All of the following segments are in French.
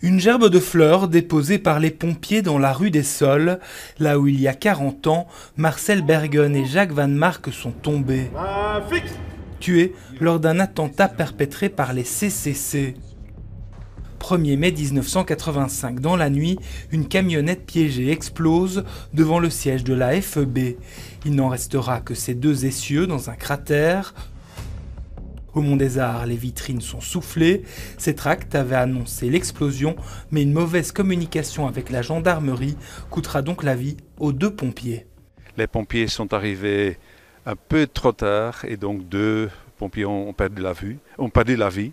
Une gerbe de fleurs déposée par les pompiers dans la rue des Sols, là où il y a 40 ans, Marcel Bergen et Jacques Van Mark sont tombés. Tués lors d'un attentat perpétré par les CCC. 1er mai 1985, dans la nuit, une camionnette piégée explose devant le siège de la FEB. Il n'en restera que ces deux essieux dans un cratère. Au Mont des Arts, les vitrines sont soufflées. Ces tracts avaient annoncé l'explosion, mais une mauvaise communication avec la gendarmerie coûtera donc la vie aux deux pompiers. Les pompiers sont arrivés un peu trop tard et donc deux pompiers ont perdu la vie.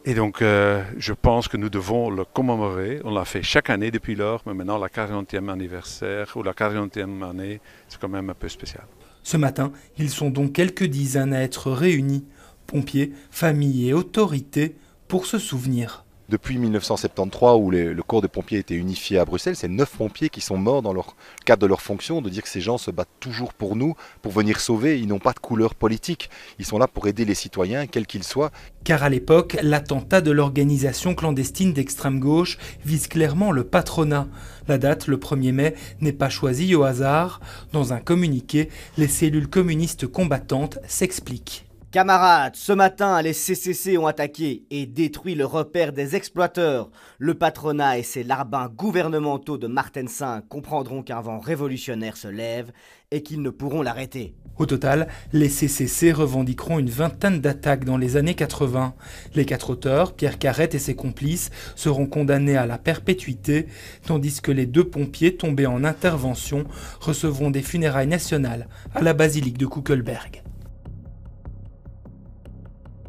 Et donc je pense que nous devons le commémorer. On l'a fait chaque année depuis lors, mais maintenant la 40e anniversaire ou la 40e année, c'est quand même un peu spécial. Ce matin, ils sont donc quelques dizaines à être réunis. Pompiers, familles et autorités pour se souvenir. Depuis 1973, où le corps des pompiers était unifié à Bruxelles, c'est 9 pompiers qui sont morts dans le cadre de leur fonction, de dire que ces gens se battent toujours pour nous, pour venir sauver, ils n'ont pas de couleur politique, ils sont là pour aider les citoyens, quels qu'ils soient. Car à l'époque, l'attentat de l'organisation clandestine d'extrême gauche vise clairement le patronat. La date, le 1er mai, n'est pas choisie au hasard. Dans un communiqué, les cellules communistes combattantes s'expliquent. Camarades, ce matin, les CCC ont attaqué et détruit le repère des exploiteurs. Le patronat et ses larbins gouvernementaux de Martin V comprendront qu'un vent révolutionnaire se lève et qu'ils ne pourront l'arrêter. Au total, les CCC revendiqueront une vingtaine d'attaques dans les années 80. Les 4 auteurs, Pierre Carrette et ses complices, seront condamnés à la perpétuité, tandis que les 2 pompiers tombés en intervention recevront des funérailles nationales à la basilique de Kuckelberg.